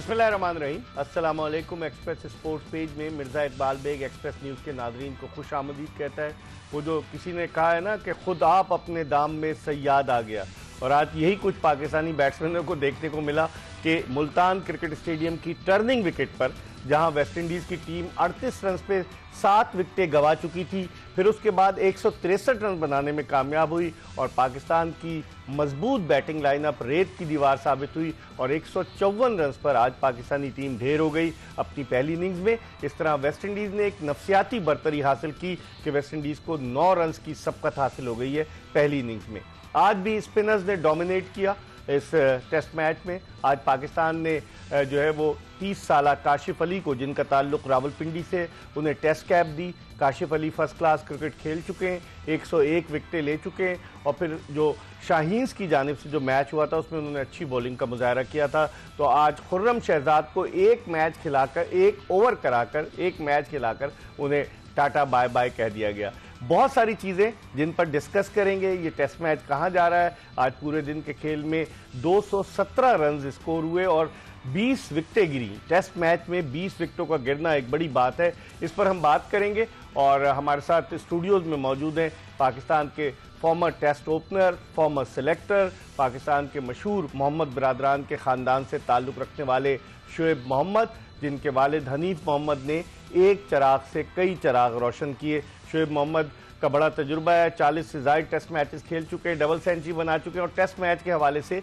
बिस्मिल्लाहिर्रहमानिर्रहीम। अस्सलाम वालेकुम। एक्सप्रेस स्पोर्ट्स पेज में मिर्ज़ा इकबाल बेग एक्सप्रेस न्यूज़ के नादरीन को खुश आमदीद कहता है। वो जो किसी ने कहा है ना कि खुद आप अपने दाम में सयाद आ गया, और आज यही कुछ पाकिस्तानी बैट्समैनों को देखने को मिला कि मुल्तान क्रिकेट स्टेडियम की टर्निंग विकेट पर जहां वेस्टइंडीज़ की टीम 38 रन पे 7 विकेटें गंवा चुकी थी, फिर उसके बाद 163 रन बनाने में कामयाब हुई और पाकिस्तान की मजबूत बैटिंग लाइनअप रेत की दीवार साबित हुई और 154 रन पर आज पाकिस्तानी टीम ढेर हो गई अपनी पहली इनिंग्स में। इस तरह वेस्टइंडीज़ ने एक नफसियाती बरतरी हासिल की कि वेस्टइंडीज़ को 9 रन की सबकत हासिल हो गई है पहली इनिंग्स में। आज भी स्पिनर्स ने डोमिनेट किया इस टेस्ट मैच में। आज पाकिस्तान ने जो है वो 30 साला काशिफ अली को, जिनका ताल्लुक रावलपिंडी से, उन्हें टेस्ट कैप दी। Kashif Ali first class cricket खेल चुके हैं, 101 विकेटें ले चुके हैं और फिर जो शाहीन्स की जानिब से जो मैच हुआ था उसमें उन्होंने अच्छी बॉलिंग का मुजाहरा किया था। तो आज खुर्रम शहजाद को एक मैच खिलाकर, एक ओवर कराकर, एक मैच खिलाकर उन्हें टाटा बाय बाय कह दिया गया। बहुत सारी चीज़ें जिन पर डिस्कस करेंगे। ये टेस्ट मैच कहाँ जा रहा है? आज पूरे दिन के खेल में 217 रन स्कोर हुए और 20 विकेटें गिरी। टेस्ट मैच में 20 विकेटों का गिरना एक बड़ी बात है, इस पर हम बात करेंगे। और हमारे साथ स्टूडियोज़ में मौजूद हैं पाकिस्तान के former test opener, former selector, Pakistan के मशहूर मोहम्मद बिरादरान के ख़ानदान से ताल्लुक़ रखने वाले शुएब मोहम्मद, जिनके वालिद हनीफ मोहम्मद ने एक चिराग से कई चिराग रोशन किए। शुएब मोहम्मद का बड़ा तजुर्बा है, 40 से ज़ायद टेस्ट मैचेस खेल चुके हैं, डबल सेंचुरी बना चुके हैं और टेस्ट मैच के हवाले से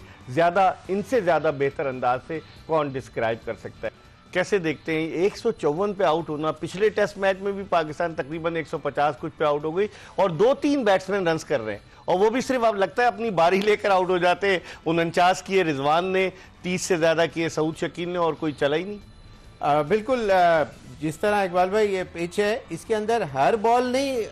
इनसे ज़्यादा बेहतर अंदाज से कौन डिस्क्राइब कर सकता है? कैसे देखते हैं 154 पे आउट होना? पिछले टेस्ट मैच में भी पाकिस्तान तकरीबन 150 कुछ पे आउट हो गई और 2-3 बैट्समैन रन कर रहे हैं और वो भी सिर्फ अब लगता है अपनी बारी लेकर आउट हो जाते हैं। 49 किए रिजवान ने, 30 से ज़्यादा किए सऊद शकील ने और कोई चला ही नहीं। बिल्कुल, जिस तरह इकबाल भाई ये पिच है, इसके अंदर हर बॉल नहीं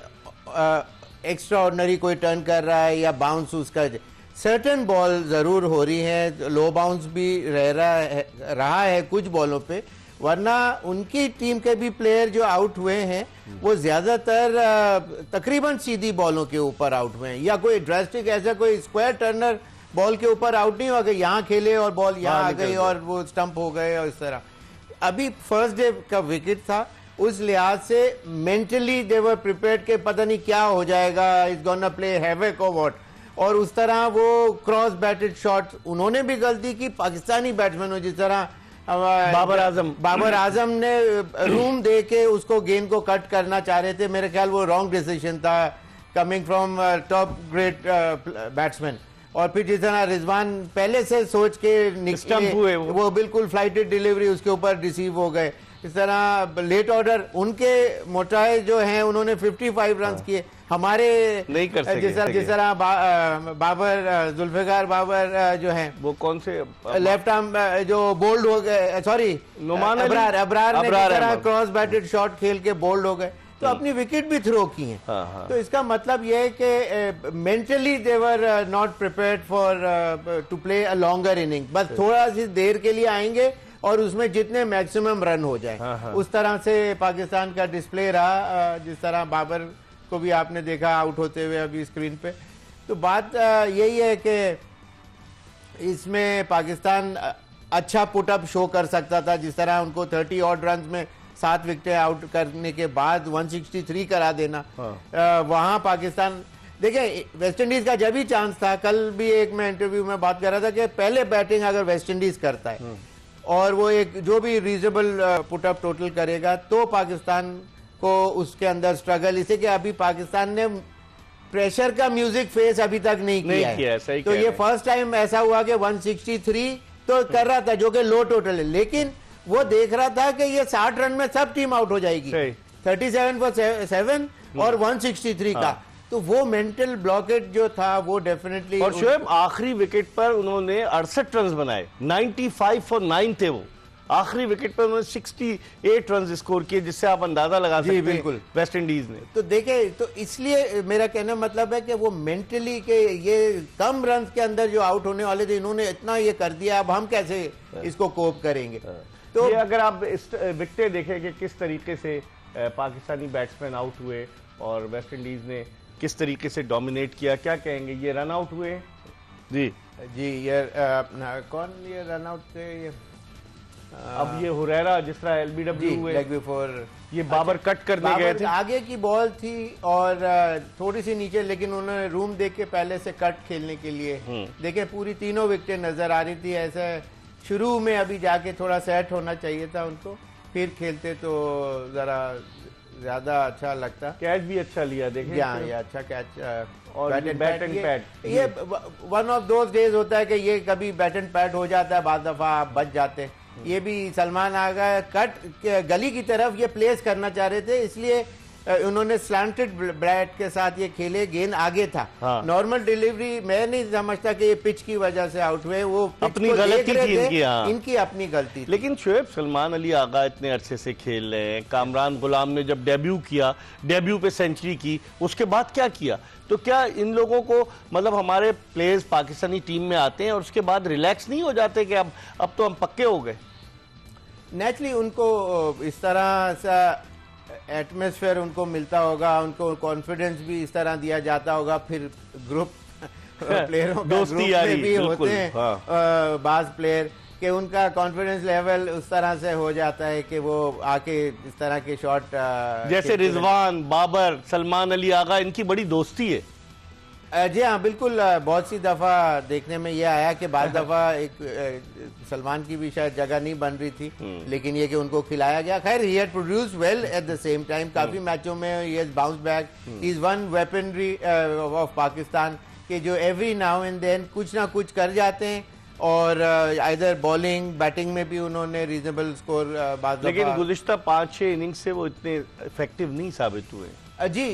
एक्स्ट्रा ऑर्डिनरी कोई टर्न कर रहा है या बाउंस उसका, सर्टेन बॉल ज़रूर हो रही है, लो बाउंस भी रहा है कुछ बॉलों पे, वरना उनकी टीम के भी प्लेयर जो आउट हुए हैं वो ज़्यादातर तकरीबन सीधी बॉलों के ऊपर आउट हुए हैं या कोई ड्रास्टिक ऐसा कोई स्क्वायर टर्नर बॉल के ऊपर आउट नहीं हुआ कि यहाँ खेले और बॉल यहाँ आ गई और वो स्टंप हो गए और इस तरह। अभी फर्स्ट डे का विकेट था, उस लिहाज से मेंटली दे वर प्रिपेयर्ड के पता नहीं क्या हो जाएगा, इज गोना प्ले हैवक और व्हाट, और उस तरह वो क्रॉस बैटेड शॉट उन्होंने भी गलती की। पाकिस्तानी बैट्समैन जिस तरह बाबर आजम ने रूम दे के उसको गेंद को कट करना चाह रहे थे, मेरे ख्याल वो रॉन्ग डिसीजन था coming from top great batsman. और फिर जिस तरह रिजवान पहले से सोच के निकले, वो बिल्कुल फ्लाइटेड डिलीवरी उसके ऊपर रिसीव हो गए। इस तरह लेट ऑर्डर उनके मोटाए जो हैं उन्होंने 55 रन किए, हमारे नहीं कर सके। जिस तरह बाबर जुल्फिकार बाबर जो हैं वो कौन से लेफ्ट आर्म जो बोल्ड हो गए, सॉरी अबरार ने क्रॉस बैटेड शॉट खेल के बोल्ड हो गए तो अपनी विकेट भी थ्रो की हैं। तो इसका मतलब यह है कि mentally they were not prepared for to play a longer inning, बस थोड़ा सी देर के लिए आएंगे और उसमें जितने मैक्सिमम रन हो जाए उस तरह से पाकिस्तान का डिस्प्ले रहा। जिस तरह बाबर को भी आपने देखा आउट होते हुए अभी स्क्रीन पे। तो बात यही है कि इसमें पाकिस्तान अच्छा पुटअप शो कर सकता था, जिस तरह उनको 30 ऑड रन में 7 विकेटें आउट करने के बाद 163 करा देना। वहां पाकिस्तान देखिए, वेस्टइंडीज का जब भी चांस था, कल भी एक मैं इंटरव्यू में बात कर रहा था कि पहले बैटिंग अगर वेस्टइंडीज करता है और वो एक जो भी रीजनेबल पुटअप टोटल करेगा तो पाकिस्तान को उसके अंदर स्ट्रगल, इसे कि अभी पाकिस्तान ने प्रेशर का म्यूजिक फेस अभी तक नहीं किया है। तो ये फर्स्ट टाइम ऐसा हुआ कि 163 तो कर रहा था जो कि लो टोटल है, लेकिन वो देख रहा था कि ये 60 रन में सब टीम आउट हो जाएगी, 37 फॉर 7 और 163 का। तो वो मेंटल ब्लॉकेट जो था वो डेफिनेटली। और शुएब आखिरी विकेट पर उन्होंने 68 रन बनाए, 95 फॉर 9 थे वो। आखिरी विकेट पर उन्होंने 68 रन स्कोर किए, जिससे आप अंदाजा लगा सकते हैं बिल्कुल वेस्ट इंडीज ने। तो देखे, तो इसलिए मेरा कहना मतलब है कि वो मेंटली के ये कम रन के अंदर जो आउट होने वाले थे, इन्होंने इतना ये कर दिया, अब हम कैसे इसको कोप करेंगे? तो ये अगर आप इस विकेटें देखें कि किस तरीके से पाकिस्तानी बैट्समैन आउट हुए और वेस्ट इंडीज ने किस तरीके से डोमिनेट किया, क्या कहेंगे? ये रन आउट हुए जी जी, ये कौन ये रन आउट थे? ये अब ये हुरैरा जिस तरह एलबीडब्ल्यू हुए, लेग बिफोर, ये बाबर कट करने गए थे, आगे की बॉल थी और थोड़ी सी नीचे, लेकिन उन्होंने रूम देख के पहले से कट खेलने के लिए देखे, पूरी तीनों विकेटें नजर आ रही थी। ऐसा शुरू में अभी जाके थोड़ा सेट होना चाहिए था उनको, फिर खेलते तो जरा ज्यादा अच्छा लगता। कैच भी अच्छा लिया, देखें ये अच्छा कैच और बैट एंड पैड। ये वन ऑफ दोज डेज होता है कि ये कभी बैट एंड पैड हो जाता है, बाद दफा आप बच जाते हैं। ये भी सलमान आगा कट गली की तरफ ये प्लेस करना चाह रहे थे, इसलिए उन्होंने स्लैंटेड बैट के साथ ये खेले, गेंद आगे था। हाँ। नॉर्मल डिलीवरी मैं नहीं समझता कि ये पिच की वजह से आउट हुए, वो अपनी गलती थी इनकी। हाँ। इनकी अपनी गलती थी। लेकिन शोएब सलमान अली आगा इतने अरसे से खेल रहे हैं, कामरान गुलाम ने जब डेब्यू किया, डेब्यू पे सेंचुरी की, उसके बाद क्या किया? तो क्या इन लोगों को, मतलब हमारे प्लेयर्स पाकिस्तानी टीम में आते हैं और उसके बाद रिलैक्स नहीं हो जाते कि अब तो हम पक्के हो गए? नेचुरली उनको इस तरह सा एटमॉस्फेयर उनको मिलता होगा, उनको कॉन्फिडेंस भी इस तरह दिया जाता होगा, फिर ग्रुप प्लेयरों का ग्रुप में भी होते हैं बाज प्लेयर कि उनका कॉन्फिडेंस लेवल उस तरह से हो जाता है कि वो आके इस तरह के शॉट, जैसे रिजवान, बाबर, सलमान अली आगा, इनकी बड़ी दोस्ती है। जी हाँ, बिल्कुल। बहुत सी दफ़ा देखने में ये आया कि बाद दफ़ा एक सलमान की भी शायद जगह नहीं बन रही थी, लेकिन ये कि उनको खिलाया गया। खैर, he had produced well at the same time, काफ़ी मैचों में he has bounce back. He is one weaponry of Pakistan कि जो एवरी नाउ एंड देन कुछ ना कुछ कर जाते हैं, और आइदर बॉलिंग बैटिंग में भी उन्होंने रीजनेबल स्कोर बाद। लेकिन गुज़िश्ता 5-6 इनिंग्स से वो इतने इफेक्टिव नहीं साबित हुए। जी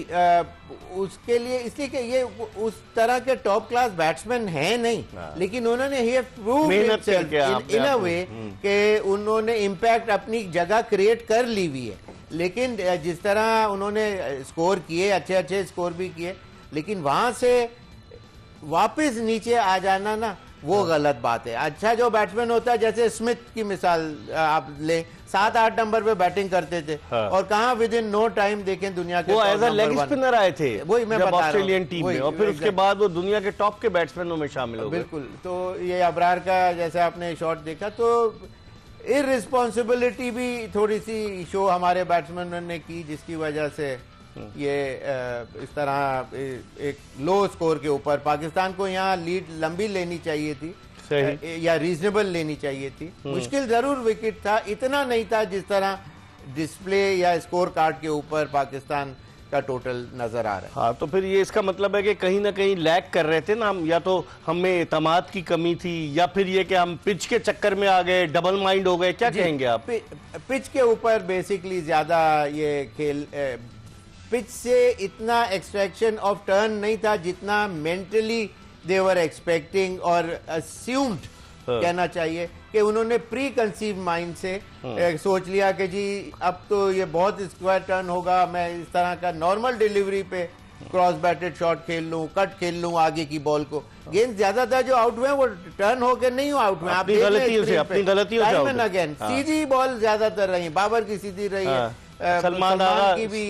उसके लिए, इसलिए कि ये उस तरह के टॉप क्लास बैट्समैन हैं नहीं, लेकिन उन्होंने इन अ वे कि उन्होंने इम्पैक्ट अपनी जगह क्रिएट कर ली हुई है। लेकिन जिस तरह उन्होंने स्कोर किए, अच्छे अच्छे स्कोर भी किए, लेकिन वहां से वापस नीचे आ जाना ना, वो गलत बात है। अच्छा जो बैट्समैन होता है, जैसे स्मिथ की मिसाल आप ले, 7-8 नंबर पे बैटिंग करते थे, और कहा विद इन नो टाइम देखें दुनिया के वो एज अ लेग स्पिनर आए थे, वही मैं बता रहा हूं, ऑस्ट्रेलियन टीम में, और फिर उसके बाद वो दुनिया के टॉप के बैट्समैनों में शामिल हो गए। बिल्कुल। तो ये अबरार का जैसे आपने शॉट देखा, तो इररिस्पॉन्सिबिलिटी भी थोड़ी सी शो हमारे बैट्समैन ने की, जिसकी वजह से ये इस तरह एक लो स्कोर के ऊपर पाकिस्तान को यहाँ लीड लंबी लेनी चाहिए थी, या रीजनेबल लेनी चाहिए थी। मुश्किल जरूर विकेट था, इतना नहीं था जिस तरह डिस्प्ले या स्कोर कार्ड के ऊपर पाकिस्तान का टोटल नजर आ रहा है। हाँ, तो फिर ये इसका मतलब है कि कहीं ना कहीं लैग कर रहे थे ना हम, या तो हमें एतमाद की कमी थी, या फिर ये कि हम पिच के चक्कर में आ गए, डबल माइंड हो गए, क्या कहेंगे आप? पिच के ऊपर बेसिकली ज्यादा ये खेल, पिच से इतना एक्सट्रैक्शन ऑफ टर्न नहीं था जितना मेंटली दे वर एक्सपेक्टिंग और अस्यूम्ड कहना चाहिए कि उन्होंने प्री कंसीव माइंड से सोच लिया कि जी अब तो ये बहुत स्क्वायर टर्न होगा, मैं इस तरह का नॉर्मल डिलीवरी पे क्रॉस बैटेड शॉट खेल लूं, कट खेल लूं आगे की बॉल को। गेंद ज्यादातर जो आउट हुए वो टर्न होके नहीं आउट हुए, अपनी गलतियों से अगेन सीधी बॉल ज्यादातर रही, बाबर की सीधी रही है, सलमान आगा की भी।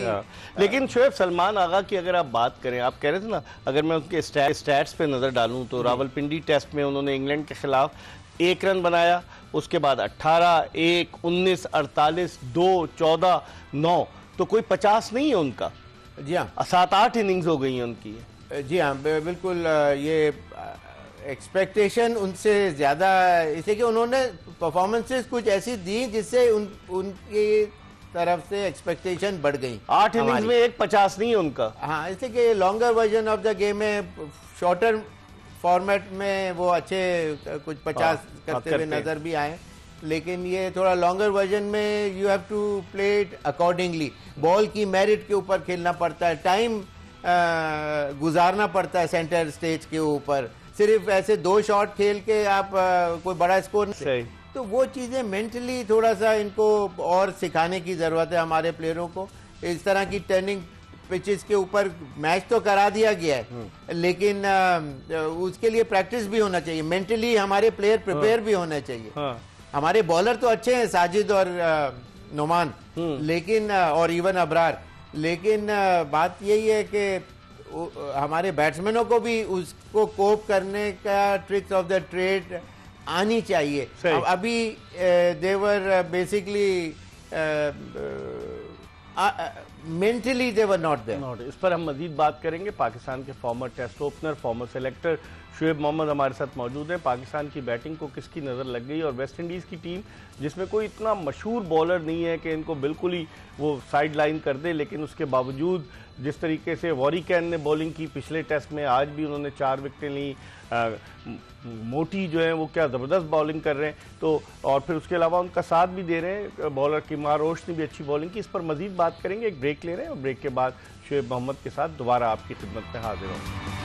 लेकिन शोएब सलमान आगा की अगर आप बात करें, आप कह रहे थे ना, अगर मैं उनके स्टैट्स पे नजर डालूं तो रावलपिंडी टेस्ट में उन्होंने इंग्लैंड के खिलाफ 1 रन बनाया, उसके बाद 18, 1, 19, 48, 2, 14, 9, तो कोई 50 नहीं है उनका। जी हाँ, 7-8 इनिंग्स हो गई हैं उनकी। जी हाँ, बिल्कुल। ये एक्सपेक्टेशन उनसे ज्यादा, इसलिए कि उन्होंने परफॉर्मेंसेस कुछ ऐसी दी जिससे उनकी तरफ से एक्सपेक्टेशन बढ़ गई। 8 इनिंग्स में एक 50 नहीं है उनका। हाँ, इसलिए कि longer version of the game में, शॉर्टर फॉर्मेट में वो अच्छे कुछ 50 करते हुए नजर भी आए, लेकिन ये थोड़ा लॉन्गर वर्जन में you have to play it accordingly. Ball की मेरिट के ऊपर खेलना पड़ता है, टाइम गुजारना पड़ता है सेंटर स्टेज के ऊपर, सिर्फ ऐसे 2 शॉट खेल के आप कोई बड़ा स्कोर नहीं। तो वो चीजें मेंटली थोड़ा सा इनको और सिखाने की जरूरत है हमारे प्लेयरों को। इस तरह की टर्निंग पिचेस के ऊपर मैच तो करा दिया गया है, लेकिन उसके लिए प्रैक्टिस भी होना चाहिए, मेंटली हमारे प्लेयर प्रिपेयर भी होने चाहिए। हमारे बॉलर तो अच्छे हैं, साजिद और नोमान, लेकिन और इवन अबरार, लेकिन बात यही है कि हमारे बैट्समैनों को भी उसको कोप करने का ट्रिक्स ऑफ द ट्रेड आनी चाहिए। अभी they were basically mentally they were not there. इस पर हम मजीद बात करेंगे। पाकिस्तान के former test opener, former selector Shoaib Mohammad हमारे साथ मौजूद हैं। पाकिस्तान की बैटिंग को किसकी नज़र लग गई, और वेस्ट इंडीज़ की टीम जिसमें कोई इतना मशहूर बॉलर नहीं है कि इनको बिल्कुल ही वो साइड लाइन कर दे, लेकिन उसके बावजूद जिस तरीके से वॉरी कैन ने बॉलिंग की पिछले टेस्ट में, आज भी उन्होंने 4 विकेटें ली। मोटी जो है वो क्या ज़बरदस्त बॉलिंग कर रहे हैं, तो और फिर उसके अलावा उनका साथ भी दे रहे हैं बॉलर किमार रोश ने भी अच्छी बॉलिंग की। इस पर मजीद बात करेंगे, एक ब्रेक ले रहे हैं और ब्रेक के बाद शुएब मोहम्मद के साथ दोबारा आपकी खिदमत में हाजिर होंगे।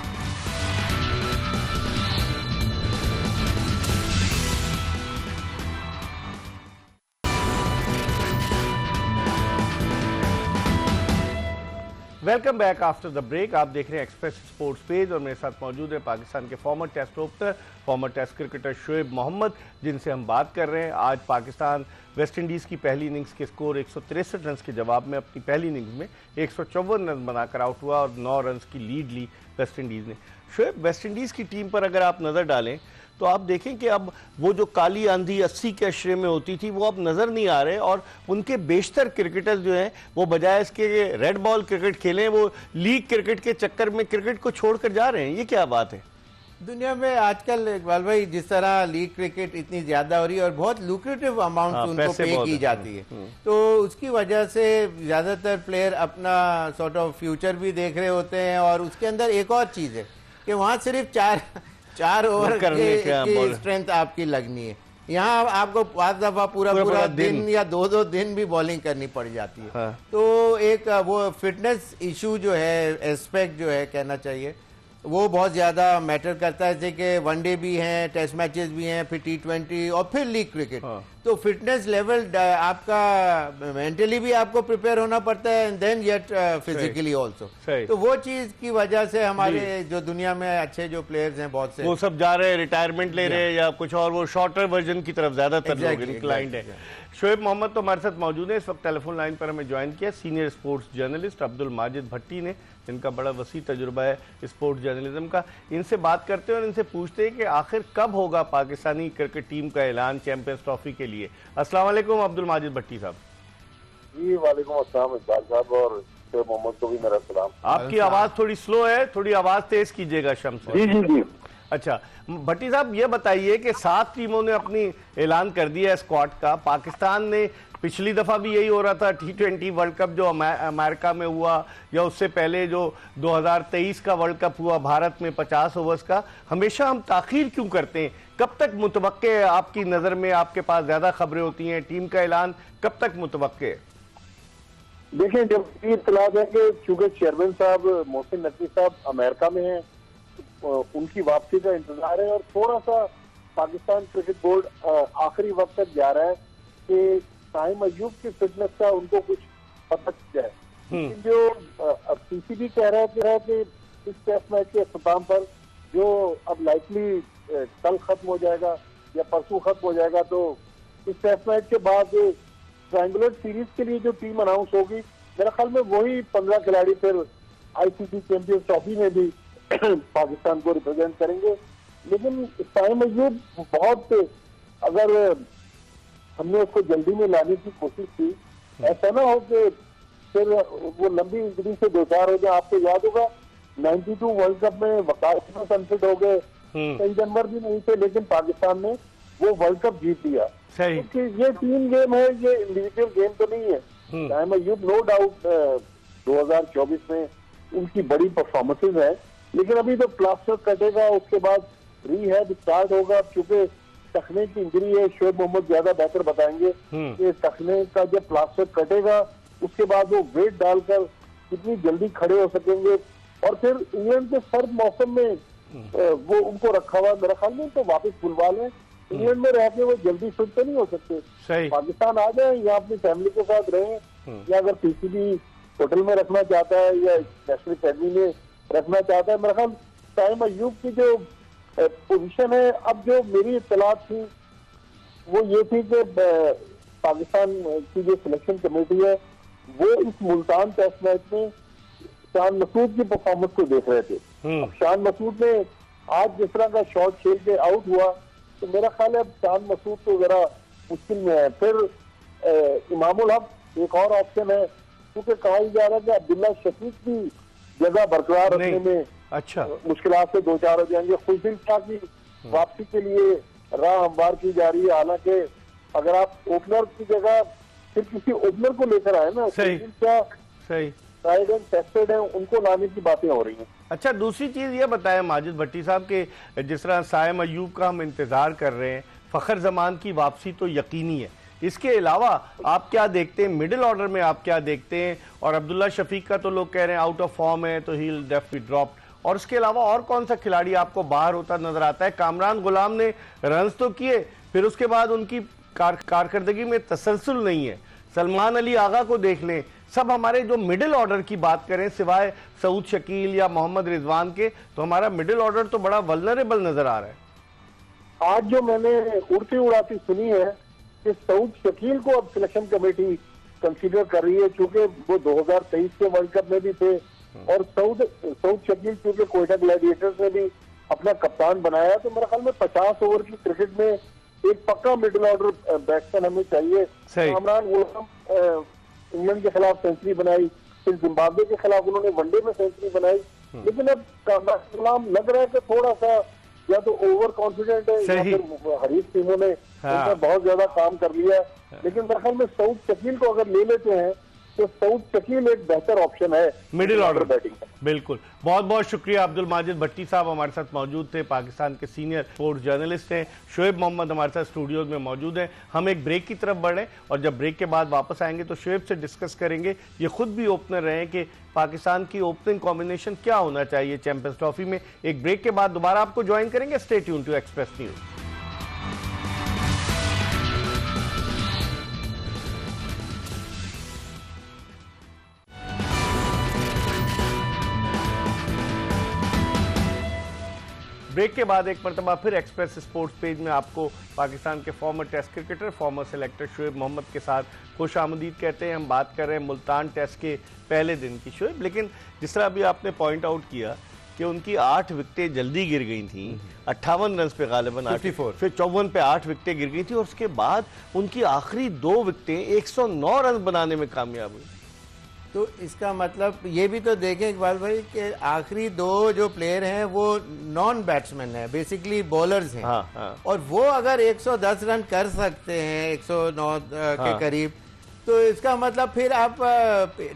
Welcome back after the break. आप देख रहे हैं एक्सप्रेस स्पोर्ट्स पेज और मेरे साथ मौजूद है पाकिस्तान के former test opener, former test cricketer Shoaib Mohammad, जिनसे हम बात कर रहे हैं। आज पाकिस्तान वेस्ट इंडीज़ की पहली इनिंग्स के स्कोर 163 रन के जवाब में अपनी पहली इनिंग्स में 154 रन बनाकर आउट हुआ और 9 रन की लीड ली वेस्ट इंडीज़ ने। शुएब, वेस्ट इंडीज़ की टीम पर अगर आप नज़र डालें तो आप देखें कि अब वो जो काली आंधी 80 के अशरे में होती थी वो अब नज़र नहीं आ रहे, और उनके बेशतर क्रिकेटर्स जो हैं वो बजाय इसके रेड बॉल क्रिकेट खेलें, वो लीग क्रिकेट के चक्कर में क्रिकेट को छोड़कर जा रहे हैं। ये क्या बात है? दुनिया में आजकल इकबाल भाई जिस तरह लीग क्रिकेट इतनी ज्यादा हो रही है और बहुत लुक्रेटिव अमाउंट उनको पे की जाती है, तो उसकी वजह से ज्यादातर प्लेयर अपना सॉर्ट ऑफ फ्यूचर भी देख रहे होते हैं। और उसके अंदर एक और चीज है कि वहां सिर्फ चार ओवर की स्ट्रेंथ आपकी लगनी है। यहाँ आपको 5 दफा पूरा दिन या 2 दिन भी बॉलिंग करनी पड़ जाती है। हाँ। तो एक वो फिटनेस इशू जो है, एस्पेक्ट जो है कहना चाहिए, वो बहुत ज्यादा मैटर करता है। जैसे कि वनडे भी हैं, टेस्ट मैचेस भी हैं, फिर T20 और फिर लीग क्रिकेट। हाँ। तो फिटनेस लेवल आपका मेंटली भी आपको प्रिपेयर होना पड़ता है and then yet physically also. तो वो चीज की वजह से हमारे जो दुनिया में अच्छे जो प्लेयर्स हैं बहुत से, वो सब जा रहे हैं, रिटायरमेंट ले रहे हैं या कुछ और, वो शॉर्टर वर्जन की तरफ ज्यादातर लोग इंक्लाइंड है। शुएब मोहम्मद तो हमारे साथ मौजूद है। इस वक्त टेलीफोन लाइन पर हमें ज्वाइन किया senior sports journalist Abdul Majid Bhatti ने, जिनका बड़ा वसी तजुर्बा है स्पोर्ट्स जर्नलिज्म का। इनसे बात करते हैं और इनसे पूछते हैं कि आखिर कब होगा पाकिस्तानी क्रिकेट टीम का ऐलान चैंपियंस ट्रॉफी के लिए। अस्सलाम वालेकुम अब्दुल माजिद भट्टी साहब। जी वालेकुम अस्सलाम इकबाल साहब, और शुएब मोहम्मद को भी मेरा सलाम। आपकी आवाज थोड़ी स्लो है, थोड़ी आवाज तेज कीजिएगा शम्स। जी जी जी। अच्छा भट्टी साहब, ये बताइए कि 7 टीमों ने अपनी ऐलान कर दिया है स्क्वाड का। पाकिस्तान ने पिछली दफा भी यही हो रहा था, T20 वर्ल्ड कप जो अमेरिका में हुआ, या उससे पहले जो 2023 का वर्ल्ड कप हुआ भारत में 50 ओवर्स का, हमेशा हम ताखीर क्यों करते हैं? कब तक मुतवक्के है आपकी नजर में? आपके पास ज्यादा खबरें होती हैं, टीम का ऐलान कब तक मुतवक्के है? देखिए, जब ये इत्तला है कि चूंकि चेयरमैन साहब मोहसिन नकवी साहब अमेरिका में हैं, उनकी वापसी का इंतजार है, और थोड़ा सा पाकिस्तान क्रिकेट बोर्ड आखिरी वक्त तक जा रहा है कि साहिम अयूब की फिटनेस का उनको कुछ पता चल जाए। लेकिन जो PCB कह रहा है कि इस टेस्ट मैच के अख्ताम पर जो अब लाइकली कल खत्म हो जाएगा या परसों खत्म हो जाएगा, तो इस टेस्ट मैच के बाद ट्रायंगुलर सीरीज के लिए जो टीम अनाउंस होगी, मेरे ख्याल में वही 15 खिलाड़ी फिर ICC चैंपियंस ट्रॉफी में भी पाकिस्तान को रिप्रेजेंट करेंगे। लेकिन साहिम अयूब बहुत, अगर हमने उसको जल्दी में लाने की कोशिश की, ऐसा ना हो कि फिर वो लंबी इंजरी से 2-4 हो जाए। आपको याद होगा 92 वर्ल्ड कप में वकार अनफिट हो गए, कई जानवर भी नहीं थे, लेकिन पाकिस्तान ने वो वर्ल्ड कप जीत लिया। ये टीम गेम है, ये इंडिविजुअल गेम तो नहीं है। साहिम अयूब नो डाउट 2024 में उनकी बड़ी परफॉर्मेंसेज है, लेकिन अभी तो प्लास्टर कटेगा, उसके बाद रीहैब स्टार्ट होगा। चूंकि टखने की इंजरी है, शुएब मोहम्मद ज्यादा बेहतर बताएंगे कि टखने का जब प्लास्टर कटेगा उसके बाद वो वेट डालकर कितनी जल्दी खड़े हो सकेंगे, और फिर इंग्लैंड के सर्द मौसम में वो उनको रखा हुआ, मेरा ख्याल में तो वापस बुलवा लें। इंग्लैंड में रह के वो जल्दी फिट तो नहीं हो सकते। पाकिस्तान आ जाए या अपनी फैमिली के साथ रहे, या अगर PCB होटल में रखना चाहता है या नेशनल अकेडमी में रखना चाहता है। मेरा ख्याल साहिम अयूब की जो पोजीशन है, अब जो मेरी इत्तला थी वो ये थी कि पाकिस्तान की जो सिलेक्शन कमेटी है वो इस मुल्तान टेस्ट मैच में शान मसूद की परफॉर्मेंस को देख रहे थे। अब शान मसूद ने आज जिस तरह का शॉट खेल के आउट हुआ, तो मेरा ख्याल है अब चांद मसूद तो जरा मुश्किल में है। फिर इमामुल हक एक और ऑप्शन है, क्योंकि कहा जा रहा है कि अब्दुल्ला शफीक की जगह बरकरार रखने में अच्छा मुश्किलात से दो चार हो जाएंगे। खुशदिल शाह की वापसी के लिए राह हमवार की जा रही है, हालांकि अगर आप ओपनर की जगह फिर किसी ओपनर को लेकर आए ना, सही सही ट्राइड एंड टेस्टेड है, उनको लाने की बातें हो रही हैं। अच्छा, दूसरी चीज ये बताएं माजिद भट्टी साहब के जिस तरह साइम अयूब का हम इंतजार कर रहे हैं, फखर जमान की वापसी तो यकीनी है, इसके अलावा आप क्या देखते हैं मिडिल ऑर्डर में, आप क्या देखते हैं? और अब्दुल्ला शफीक का तो लोग कह रहे हैं आउट ऑफ फॉर्म है तो ही विल डेफिनेटली ड्रॉप, और उसके अलावा और कौन सा खिलाड़ी आपको बाहर होता नजर आता है? कामरान गुलाम ने रन्स तो किए, फिर उसके बाद उनकी कारकर्दगी में तसलसल नहीं है। सलमान अली आगा को देख लें, सब हमारे जो मिडिल ऑर्डर की बात करें सिवाय सऊद शकील या मोहम्मद रिजवान के, तो हमारा मिडिल ऑर्डर तो बड़ा वल्नरेबल नजर आ रहा है। आज जो मैंने उड़ती उड़ाती सुनी है कि सऊद शकील को अब सिलेक्शन कमेटी कंसीडर कर रही है, क्योंकि वो 2023 के वर्ल्ड कप में भी थे, और सऊद शकील क्योंकि कोयटा ग्लैडिएटर्स ने भी अपना कप्तान बनाया, तो मेरे ख्याल में 50 ओवर की क्रिकेट में एक पक्का मिडिल ऑर्डर बैट्समैन हमें चाहिए। कामरान गुलाम इंग्लैंड के खिलाफ सेंचुरी बनाई, फिर जिम्बाब्वे के खिलाफ उन्होंने वनडे में सेंचुरी बनाई, लेकिन अब कामरान गुलाम लग रहा है कि थोड़ा सा या तो ओवर कॉन्फिडेंट है या फिर हरीफ टीमों ने उनका बहुत ज्यादा काम कर लिया। लेकिन मेरे ख्याल में सऊद शकील को अगर ले लेते हैं तो सऊद शकील एक बेहतर ऑप्शन है मिडिल ऑर्डर बैटिंग का। बिल्कुल, बहुत बहुत शुक्रिया। अब्दुल माजिद भट्टी साहब हमारे साथ मौजूद थे, पाकिस्तान के सीनियर स्पोर्ट्स जर्नलिस्ट हैं। शोएब मोहम्मद हमारे साथ स्टूडियोज में मौजूद हैं। हम एक ब्रेक की तरफ बढ़े और जब ब्रेक के बाद वापस आएंगे तो शोएब से डिस्कस करेंगे, ये खुद भी ओपनर रहे, कि पाकिस्तान की ओपनिंग कॉम्बिनेशन क्या होना चाहिए चैंपियंस ट्रॉफी में। एक ब्रेक के बाद दोबारा आपको ज्वाइन करेंगे। Stay tune to Express News. Break के बाद एक मरतबा फिर एक्सप्रेस स्पोर्ट्स पेज में आपको पाकिस्तान के former test cricketer, former selector Shoaib Mohammad के साथ खुश आमदीद कहते हैं। हम बात कर रहे हैं मुल्तान टेस्ट के पहले दिन की शोएब, लेकिन जिस तरह अभी आपने पॉइंट आउट किया कि उनकी 8 विकेटें जल्दी गिर गई थी, 58 रन पे गालिबन 54, फिर 54 पे 8 विकेटें गिर गई थी, और उसके बाद उनकी आखिरी 2 विकेटें 109 रन बनाने में कामयाब हुई। तो इसका मतलब ये भी तो देखें इकबाल भाई कि आखिरी 2 जो प्लेयर हैं वो नॉन बैट्समैन है, बेसिकली बॉलर्स हैं। हाँ। और वो अगर 110 रन कर सकते हैं 109 के करीब, तो इसका मतलब फिर आप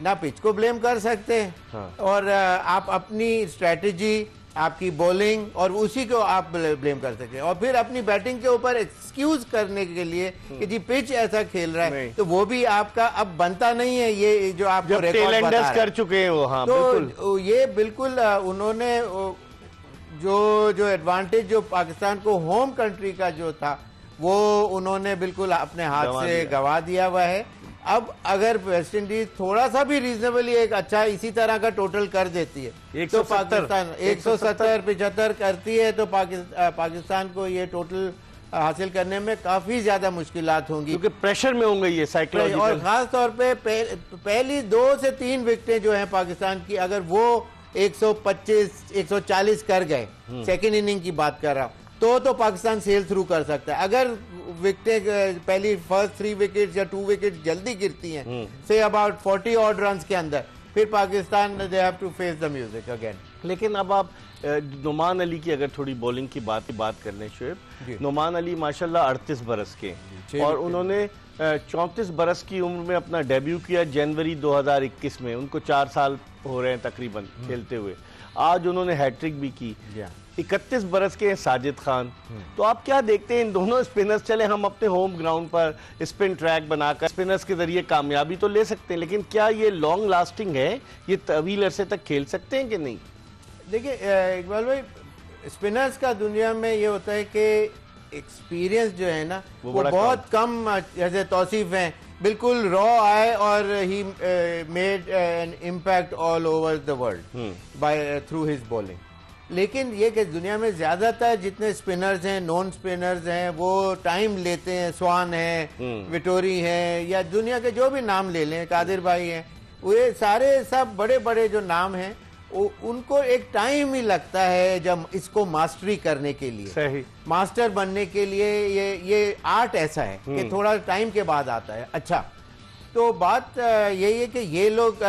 ना पिच को ब्लेम कर सकते हैं और आप अपनी स्ट्रेटजी, आपकी बॉलिंग और उसी को आप ब्लेम कर सकते हैं, और फिर अपनी बैटिंग के ऊपर एक्सक्यूज करने के लिए कि जी पिच ऐसा खेल रहा है, तो वो भी आपका अब बनता नहीं है। ये जो आप रिकॉर्ड कर चुके हैं वो, हाँ, तो ये बिल्कुल उन्होंने जो एडवांटेज जो पाकिस्तान को होम कंट्री का जो था वो उन्होंने बिल्कुल अपने हाथ से गवा दिया हुआ है। अब अगर वेस्ट इंडीज थोड़ा सा भी रीजनेबली एक अच्छा इसी तरह का टोटल कर देती है तो पाकिस्तान 170-75 करती है, तो पाकिस्तान को ये टोटल हासिल करने में काफी ज्यादा मुश्किलात होंगी, क्योंकि प्रेशर में होंगे ये साइकोलॉजिकल। और खास तौर पे पहली 2 से 3 विकेटें जो हैं पाकिस्तान की, अगर वो 125-140 कर गए, सेकेंड इनिंग की बात कर रहा हूं, तो पाकिस्तान सेल थ्रू कर सकता है। अगर विकेटें पहली फर्स्ट 3 विकेट या 2 विकेट जल्दी गिरती हैं, से अबाउट 40 ऑड रन के अंदर, फिर Pakistan they have to face the music again. लेकिन अब आप नुमान अली की अगर थोड़ी बॉलिंग की बात करें शोएब, नुमान अली माशाल्लाह 38 बरस के, और उन्होंने 34 बरस की उम्र में अपना डेब्यू किया जनवरी 2021 में। उनको 4 साल हो रहे हैं तकरीबन खेलते हुए। आज उन्होंने हैट्रिक भी की। 31 बरस के हैं साजिद खान। तो आप क्या देखते हैं इन दोनों स्पिनर्स? चले हम अपने होम ग्राउंड पर स्पिन ट्रैक बनाकर स्पिनर्स के जरिए कामयाबी तो ले सकते हैं, लेकिन क्या ये लॉन्ग लास्टिंग है? ये तवील अरसे तक खेल सकते हैं कि नहीं? देखिए इकबाल भाई, स्पिनर्स का दुनिया में ये होता है कि एक्सपीरियंस जो है ना वो बहुत कम, जैसे तौसीफ है, बिल्कुल रॉ आए और he made an impact all over the world by through his bowling. लेकिन ये कि दुनिया में ज्यादातर जितने स्पिनर्स हैं, नॉन स्पिनर्स हैं, वो टाइम लेते हैं। स्वान है, विटोरी है, या दुनिया के जो भी नाम ले लें, कादिर भाई हैं, वो ये सारे सब बड़े बड़े जो नाम हैं उनको एक टाइम ही लगता है जब इसको मास्टरी करने के लिए, सही मास्टर बनने के लिए। ये आर्ट ऐसा है कि थोड़ा टाइम के बाद आता है। अच्छा, तो बात यही है कि ये लोग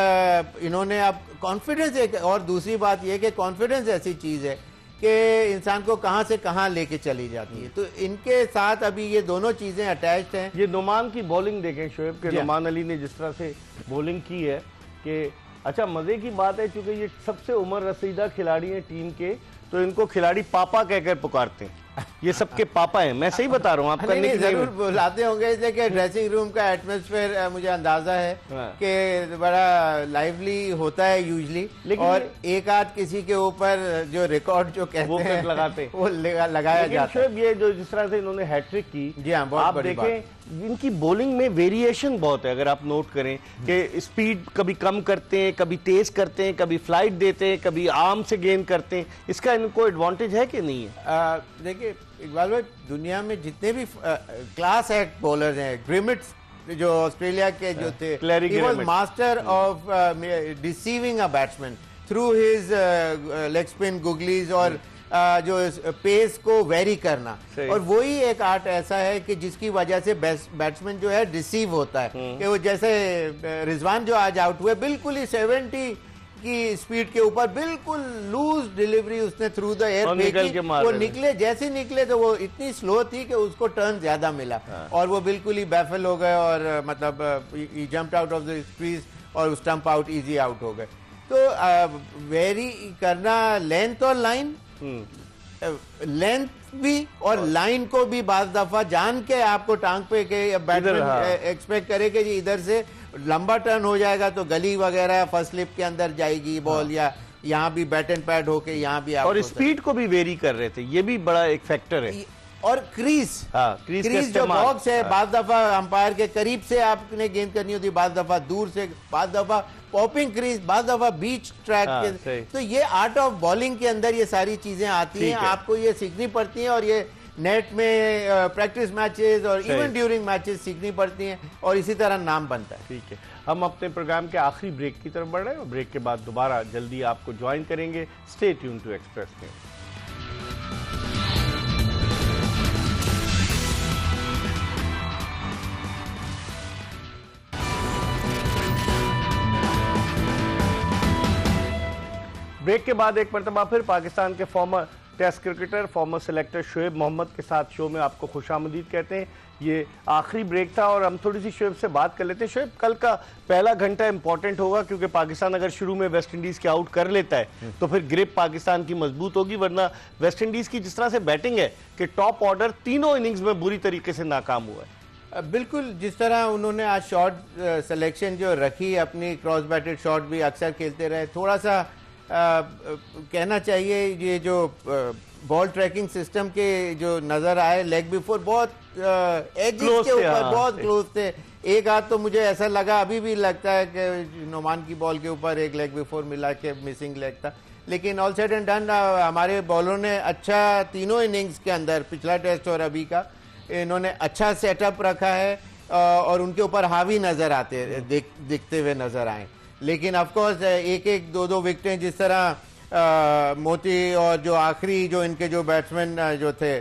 इन्होंने अब कॉन्फिडेंस, एक और दूसरी बात ये कि कॉन्फिडेंस ऐसी चीज है कि इंसान को कहां से कहां लेके चली जाती है। तो इनके साथ अभी ये दोनों चीजें अटैच्ड हैं। ये नुमान की बॉलिंग देखें शोएब के, नुमान अली ने जिस तरह से बॉलिंग की है कि अच्छा, मजे की बात है क्योंकि ये सबसे उम्र रसीदा खिलाड़ी हैं टीम के, तो इनको खिलाड़ी पापा कहकर पुकारते हैं। ये सबके पापा हैं, मैं सही बता रहा हूँ। आप करने की जरूर बुलाते होंगे, इसलिए कि ड्रेसिंग रूम का एटमॉस्फेयर मुझे अंदाजा है कि बड़ा लाइवली होता है यूजली, और एक आध किसी के ऊपर जो रिकॉर्ड जो कहते हैं लगाते वो लगाया जाता है। ये जो जिस तरह से इन्होंने हैट्रिक की, जी हाँ, बहुत बड़ी बात। इनकी बॉलिंग में वेरिएशन बहुत है। अगर आप नोट करें कि स्पीड कभी कम करते हैं, कभी तेज करते हैं, कभी फ्लाइट देते हैं, कभी आर्म से गेंद करते हैं, इसका इनको एडवांटेज है कि नहीं है? देखिए इकबाल भाई, दुनिया में जितने भी क्लास एक्ट बॉलर हैं, ग्रिमिट्स जो ऑस्ट्रेलिया के जो थे, he was master of deceiving a batsman through his leg spin googlies और जो पेस को वेरी करना। और वही एक आर्ट ऐसा है कि जिसकी वजह से बैट्समैन जो है डिसीव होता है कि वो जैसे रिजवान जो आज आउट हुए, बिल्कुल ही 70 की स्पीड के ऊपर बिल्कुल लूज डिलीवरी उसने थ्रू द एयर फेंकी, वो निकले, जैसे निकले तो वो इतनी स्लो थी कि उसको टर्न ज्यादा मिला और वो बिल्कुल ही बैफल हो गए और मतलब jumped out of the crease और स्टंप आउट, इजी आउट हो गए। तो वेरी करना लेंथ और लाइन, लेंथ भी और लाइन को भी बाज दफा जान के आपको टांग पे के बैट्समैन एक्सपेक्ट करे कि इधर से लंबा टर्न हो जाएगा तो गली वगैरह फर्स्ट स्लिप के अंदर जाएगी बॉल, या यहाँ भी बैट एंड पैड होके यहाँ भी और स्पीड को भी वेरी कर रहे थे, ये भी बड़ा एक फैक्टर है। और क्रीज जो बॉक्स है, बाज दफा अंपायर के करीब से आपने गेंद करनी होती, बाज दफा दूर से, बाज दफा पॉपिंग क्रीज, बाज दफा बीच ट्रैक के। तो ये आर्ट ऑफ बॉलिंग के अंदर ये सारी चीजें आती हैं, आपको ये सीखनी पड़ती हैं और ये नेट में प्रैक्टिस मैचेस और इवन ड्यूरिंग मैचेस सीखनी पड़ती हैं और इसी तरह नाम बनता है। ठीक है, हम अपने प्रोग्राम के आखिरी ब्रेक की तरफ बढ़ रहे हैं और ब्रेक के बाद दोबारा जल्दी आपको ज्वाइन करेंगे। Stay tune to Express News. Break के बाद एक मरतबा फिर पाकिस्तान के former test cricketer, former selector Shoaib Mohammad के साथ शो में आपको खुशामदीद कहते हैं। ये आखिरी ब्रेक था और हम थोड़ी सी शोएब से बात कर लेते हैं। शोएब, कल का पहला घंटा इंपॉर्टेंट होगा क्योंकि पाकिस्तान अगर शुरू में वेस्ट इंडीज के आउट कर लेता है तो फिर ग्रिप पाकिस्तान की मजबूत होगी, वरना वेस्ट इंडीज की जिस तरह से बैटिंग है कि टॉप ऑर्डर तीनों इनिंग्स में बुरी तरीके से नाकाम हुआ है। बिल्कुल, जिस तरह उन्होंने आज शॉट सिलेक्शन जो रखी, अपनी क्रॉस बैटेड शॉट भी अक्सर खेलते रहे, थोड़ा सा कहना चाहिए ये जो बॉल ट्रैकिंग सिस्टम के जो नजर आए लेग बिफोर बहुत एजेस के ऊपर बहुत क्लोज थे। एक आध तो मुझे ऐसा लगा, अभी भी लगता है कि नुमान की बॉल के ऊपर एक लेग बिफोर मिला के मिसिंग लेग था, लेकिन ऑल सेड एंड डन हमारे बॉलरों ने अच्छा तीनों इनिंग्स के अंदर, पिछला टेस्ट और अभी का, इन्होंने अच्छा सेटअप रखा है और उनके ऊपर हावी नजर आते दिखते हुए नजर आए। लेकिन ऑफ कोर्स एक एक दो दो विकेटें जिस तरह मोती और जो आखिरी जो इनके जो बैट्समैन जो थे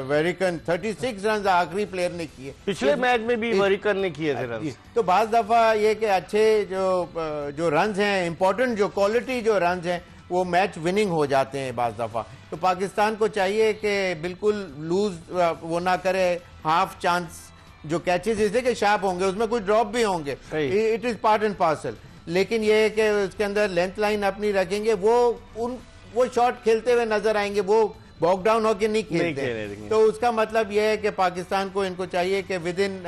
वेरिकन 36 रन आखिरी प्लेयर ने किए, पिछले मैच में भी वेरिकन ने किए थे रन। तो बाज दफा ये कि अच्छे जो रन्स हैं, इंपॉर्टेंट जो क्वालिटी जो रन्स हैं, वो मैच विनिंग हो जाते हैं बाज दफा। तो पाकिस्तान को चाहिए कि बिल्कुल लूज वो ना करे, हाफ चांस जो कैचेज इसलिए कि शार्प होंगे, उसमें कुछ ड्रॉप भी होंगे, it is part and parcel, लेकिन ये है कि उसके अंदर लेंथ लाइन अपनी रखेंगे, वो शॉट खेलते हुए नजर आएंगे, वो बॉक डाउन होकर नहीं खेलते। तो उसका मतलब ये है कि पाकिस्तान को इनको चाहिए कि विद इन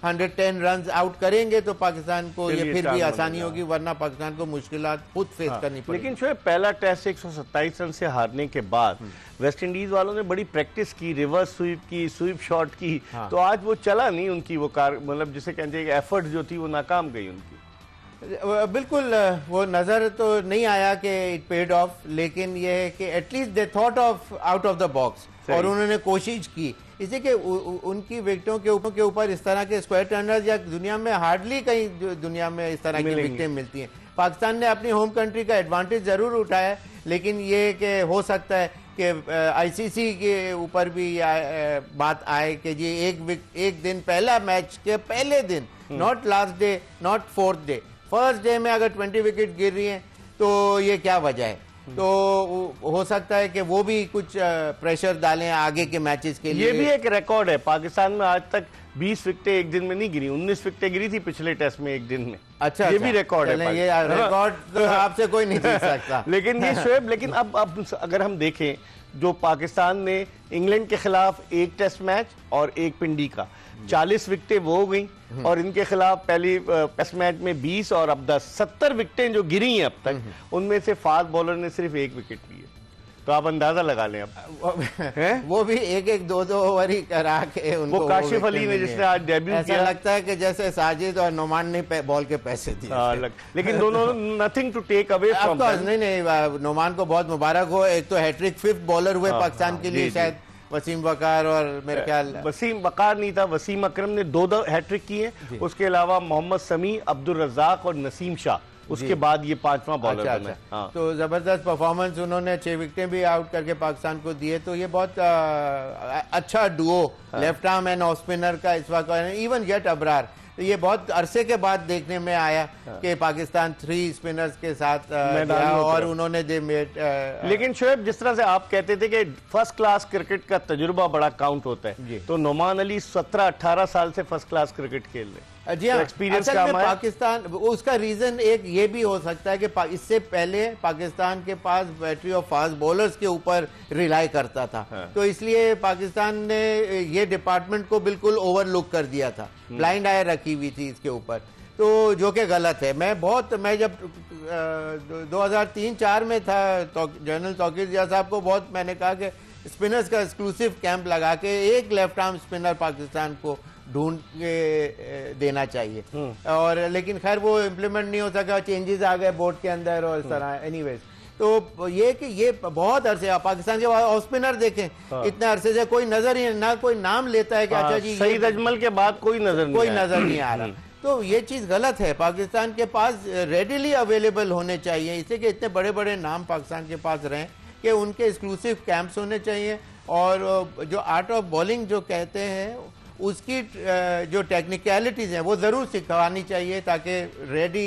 110 रन आउट करेंगे तो पाकिस्तान को ये फिर भी आसानी होगी, वरना पाकिस्तान को मुश्किलात खुद फेस करनी पड़ेगी। लेकिन शोएब, पहला टेस्ट 127 रन से हारने के बाद वेस्ट इंडीज वालों ने बड़ी प्रैक्टिस की, रिवर्स स्वीप की, स्वीप शॉट की, तो आज वो चला नहीं उनकी वो मतलब जिसे कहते हैं एफर्ट जो थी वो नाकाम गई उनकी। बिल्कुल वो नजर तो नहीं आया कि इट पेड ऑफ, लेकिन ये है कि at least they thought of out of the box और उन्होंने कोशिश की, इसलिए कि उनकी विकेटों के ऊपर इस तरह के स्क्वायर टर्नर्स या दुनिया में हार्डली कहीं दुनिया में इस तरह की विकेटें मिलती हैं। पाकिस्तान ने अपनी होम कंट्री का एडवांटेज जरूर उठाया है, लेकिन ये कि हो सकता है कि आईसीसी के ऊपर भी बात आए कि जी एक दिन पहला मैच के पहले दिन, not last day, not fourth day, first day में अगर 20 विकेट गिर रही हैं तो ये क्या वजह है। तो हो सकता है कि वो भी कुछ प्रेशर डालें आगे के मैचेस के लिए। ये भी एक रिकॉर्ड है, पाकिस्तान में आज तक 20 विकेटें एक दिन में नहीं गिरी, 19 विकेटें गिरी थी पिछले टेस्ट में एक दिन में। अच्छा, ये भी रिकॉर्ड है, ये रिकॉर्ड तो आपसे कोई नहीं जीत सकता। लेकिन ये शोएब, लेकिन अब अगर हम देखें, जो पाकिस्तान ने इंग्लैंड के खिलाफ एक टेस्ट मैच और एक पिंडी का 40 विकेटें वो हो गई, और इनके खिलाफ पहली टेस्ट मैच में 20 और अब 10, 70 विकेटें जो गिरी हैं अब तक, उनमें से फास्ट बॉलर ने सिर्फ 1 विकेट ली है। तो आप अंदाजा लगा लें अब वो भी एक दो ओवर ही करा के उनको, वो काशिफ अली ने जिसने आज डेब्यू किया, ऐसा लगता है कि जैसे साजिद और नुमान ने बॉल के पैसे दिए। लेकिन दोनों nothing to take away from that. नहीं, नुमान को बहुत मुबारक हो, एक तो हैट्रिक 5th बॉलर हुए पाकिस्तान के लिए, शायद वसीम वकार और मेरे ख्याल वसीम वकार नहीं था, वसीम अकरम ने 2 हैट्रिक किए, उसके अलावा मोहम्मद समी, अब्दुल रज़ाक और नसीम शाह, उसके बाद ये 5वां बॉलर बना। अच्छा। तो जबरदस्त परफॉर्मेंस, उन्होंने 6 विकेटें भी आउट करके पाकिस्तान को दिए। तो ये बहुत अच्छा Duo left arm end off spinner का इस वक्त, इवन जेट अबरार, तो ये बहुत अरसे के बाद देखने में आया कि पाकिस्तान 3 स्पिनर्स के साथ गया और उन्होंने दे मेड। लेकिन शोएब, जिस तरह से आप कहते थे कि फर्स्ट क्लास क्रिकेट का तजुर्बा बड़ा काउंट होता है, तो नोमान अली 17-18 साल से फर्स्ट क्लास क्रिकेट खेल रहे, जी हाँ, एक्सपीरियंस पाकिस्तान, उसका रीजन एक ये भी हो सकता है कि इससे पहले पाकिस्तान के पास बैटरी ऑफ फास्ट बॉलर्स के ऊपर रिलाई करता था। तो इसलिए पाकिस्तान ने ये डिपार्टमेंट को बिल्कुल ओवरलुक कर दिया था, ब्लाइंड आई रखी हुई थी इसके ऊपर, तो जो कि गलत है। मैं जब 2003-4 में था, जनरल तौकीर जिया साहब को बहुत मैंने कहा कि स्पिनर्स का एक्सक्लूसिव कैंप लगा के एक लेफ्ट आर्म स्पिनर पाकिस्तान को ढूंढ के देना चाहिए, और लेकिन खैर वो इम्प्लीमेंट नहीं हो सका, चेंजेस आ गए बोर्ड के अंदर और इस तरह। एनीवेज, तो ये कि ये बहुत अरसे पाकिस्तान के ऑफ स्पिनर देखें, इतने अरसे से कोई नजर ही ना, कोई नाम लेता है कि अच्छा जी सईद अजमल के बाद कोई नजर नहीं आ रहा। तो ये चीज गलत है। पाकिस्तान के पास रेडिली अवेलेबल होने चाहिए, इससे कि इतने बड़े बड़े नाम पाकिस्तान के पास रहें कि उनके एक्सक्लूसिव कैंप्स होने चाहिए, और जो आर्ट ऑफ बॉलिंग जो कहते हैं उसकी जो टेक्निकलिटीज हैं वो जरूर सिखानी चाहिए, ताकि रेडी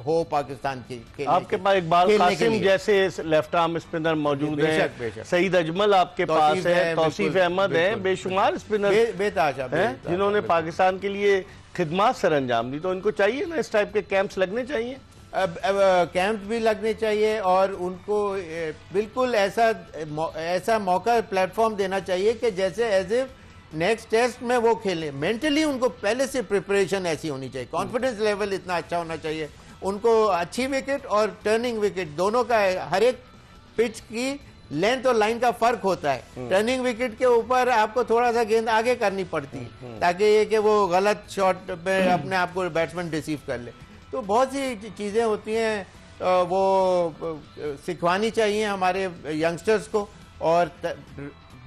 हो पाकिस्तान की। आपके पास इकबाल कासिम जैसे लेफ्ट आर्म स्पिनर मौजूद हैं, सईद अजमल आपके पास है, तौसीफ अहमद है, बेशुमार स्पिनर बेताशा जिन्होंने पाकिस्तान के लिए खिदमत सर अंजाम दी। तो इनको चाहिए ना इस टाइप के कैंप्स लगने चाहिए, कैंप भी लगने चाहिए, और उनको बिल्कुल ऐसा मौका प्लेटफॉर्म देना चाहिए कि जैसे एज ए नेक्स्ट टेस्ट में वो खेलें। मेंटली उनको पहले से प्रिपरेशन ऐसी होनी चाहिए, कॉन्फिडेंस लेवल इतना अच्छा होना चाहिए, उनको अच्छी विकेट और टर्निंग विकेट दोनों का, हर एक पिच की लेंथ और लाइन का फर्क होता है। टर्निंग विकेट के ऊपर आपको थोड़ा सा गेंद आगे करनी पड़ती है, ताकि ये कि वो गलत शॉट पे अपने आप को बैट्समैन रिसीव कर ले। तो बहुत सी चीज़ें होती हैं, वो सिखवानी चाहिए हमारे यंगस्टर्स को, और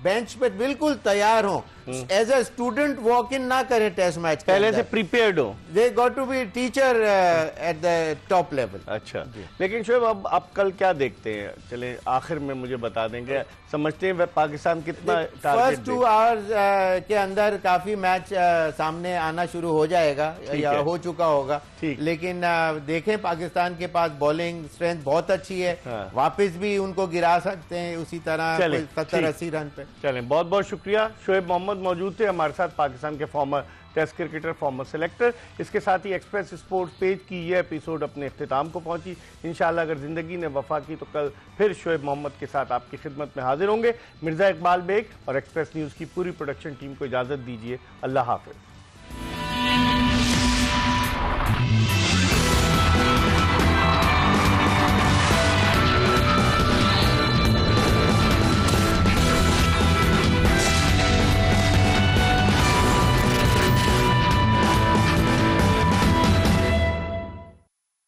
बेंच पे बिल्कुल तैयार हो, as a student walk in ना करें टेस्ट मैच, पहले से प्रिपेयर्ड हो। They got to be teacher at the top level. अच्छा, लेकिन शोएब, अब आप कल क्या देखते हैं? चले आखिर में मुझे बता देंगे, समझते हैं पाकिस्तान कितना फर्स्ट 2 आवर्स के अंदर काफी मैच सामने आना शुरू हो जाएगा या हो चुका होगा, लेकिन देखें पाकिस्तान के पास बॉलिंग स्ट्रेंथ बहुत अच्छी है, वापस भी उनको गिरा सकते हैं उसी तरह 70-80 रन पे। चलें, बहुत बहुत शुक्रिया। शोएब मोहम्मद मौजूद थे हमारे साथ, पाकिस्तान के former test cricketer, former selector. इसके साथ ही एक्सप्रेस स्पोर्ट्स पेज की यह एपिसोड अपने इख्तिताम को पहुंची। इंशाल्लाह अगर जिंदगी ने वफा की तो कल फिर शोएब मोहम्मद के साथ आपकी खिदमत में हाजिर होंगे। मिर्जा इकबाल बेग और एक्सप्रेस न्यूज़ की पूरी प्रोडक्शन टीम को इजाज़त दीजिए। अल्लाह हाफिज।